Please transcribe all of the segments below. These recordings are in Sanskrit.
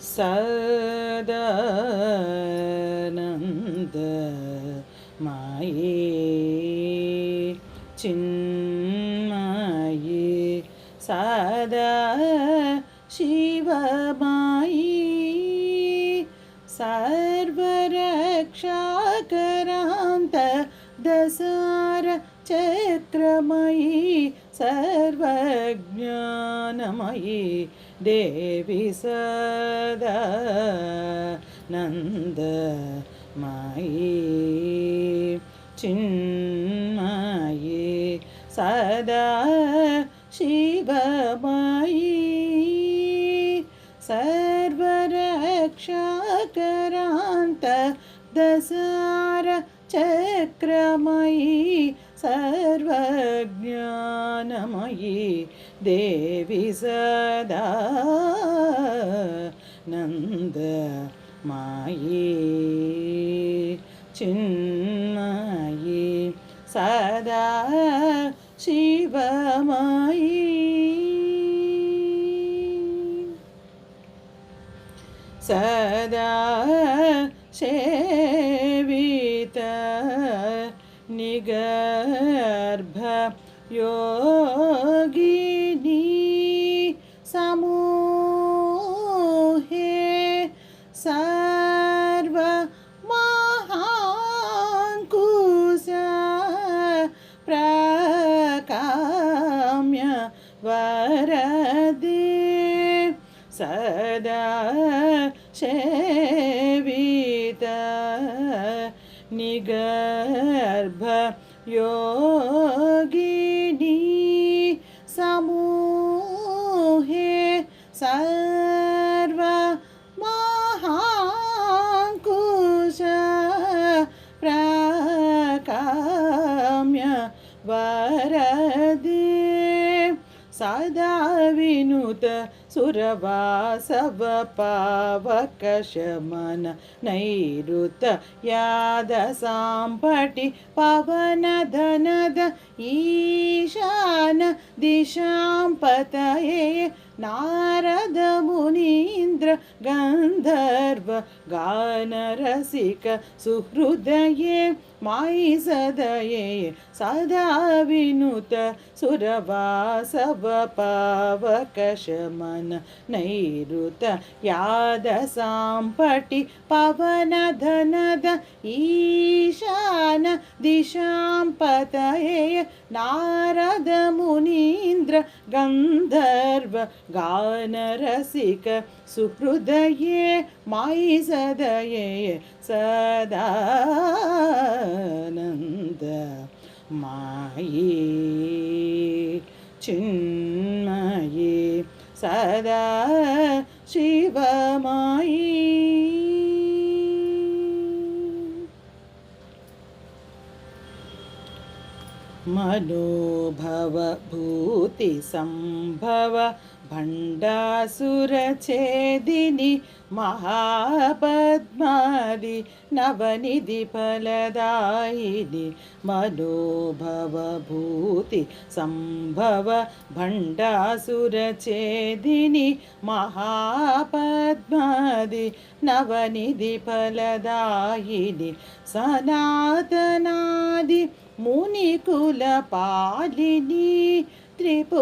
सदानंद माये चिन्मये सदा शिवमायी सर्वरक्षाकरान्त दसार चक्रमयी सर्वज्ञानमयी देवी सदानन्दमयी चिन्मयी सदा शिवमयी सर्वरक्षाकरान्त दसार चक्रमयी सर्वज्ञानमयी देवी सदानन्दमयी चिन्मयी सदा शिवमयी सदा सेवित निगर्भ योगिनी समूहे सर्व महांकुश प्रकाम्य वरदे सदा सेवित निगर्भ योगिनी समूहे सर्व महांकुश प्रकाम्य वरदे सदा विनुत सुरवासव पावक शमन नैऋत याद सांपटि पवन धनद ईशान दिशां पतये नारद मुनीन्द्र गंधर्व गानरसिक सुहृदये मायि सदये सदा विनुत सुरवासव पावक शमन नैऋत याद सांपटि पवन धनद ईशान दिशां पतये नारद मुनीन्द्र गंधर्व गानरसिक सुहृदये मायि सदये सदानन्दमयी चिन्मयी सदा शिवमयी मनोभव भूति संभव भंडासुरछेदिनि महापद्मादि नवनिधि फलदायिनि मनोभव भूति संभव भंडासुरछेदिनि महापद्मादि नवनिधि फलदायिनि सनातनादि मुनिकुल पालिनी त्रिपुरमालिनी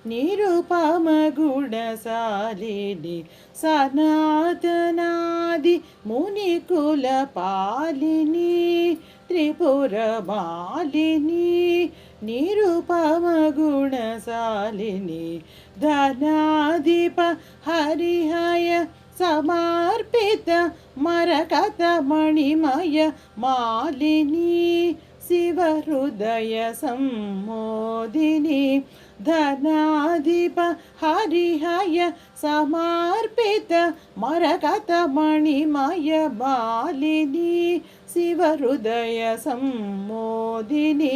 निरुपम गुणशालिनी सनातनादि मुनिकुल पालिनी त्रिपुरमालिनी निरुपम गुणशालिनी धनाधिप हरिहय समर्पित मरकत मणिमय मालिनी शिव हृदय सम्मोदिनी धनाधिप हरिहय समर्पित मरकत मणिमय मालिनी शिव हृदय सम्मोदिनी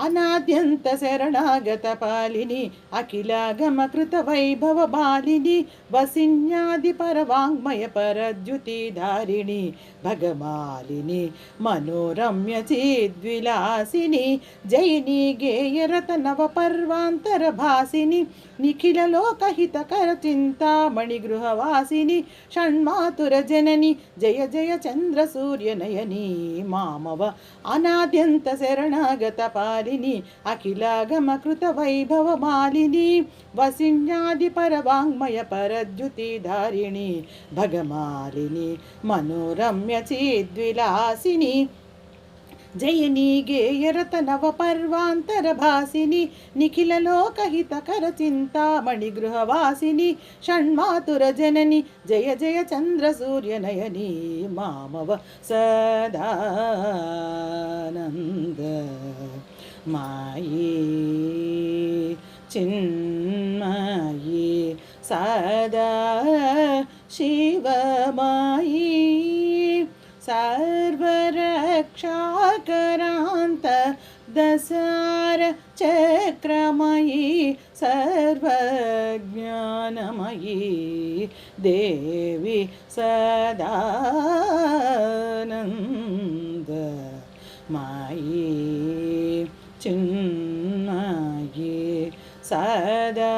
अनाद्यंत शरणागत पालिनी अखिलागमकृत वैभव बालिनी वसिन्यादि परवाङ्मय परद्युति धारिणी भगमालिनी मनोरम्य चिद्विलासिनी जैनी गेयरत नव पर्वांतर भासिनी నిఖిలలోకహితకర చింతామణి గృహవాసిని షణ్మాతుర జనని జయ జయ చంద్ర సూర్యనయని మామవ అనాద్యంత శరణాగత పాలిని అఖిలాగమకృత వైభవ మాలిని వసిన్యాది పరవాంగ్మయ పరద్యుతిధారిణి భగమాలిని మనోరమ్య చిద్విలాసిని జయని గేయరత నవ పర్వాంతర భాసిని నిఖిలలోకహితకర చింతామణి గృహవాసిని షణ్మాతుర జనని జయ జయ చంద్ర సూర్యనయని మామవ సదానంద మాయే చిన్మయే సదా శివమాయీ सर्वरक्षाकरान्त दसार चक्रमयी सर्वज्ञानमयी देवी सदानन्द मायी चिन्मयी सदा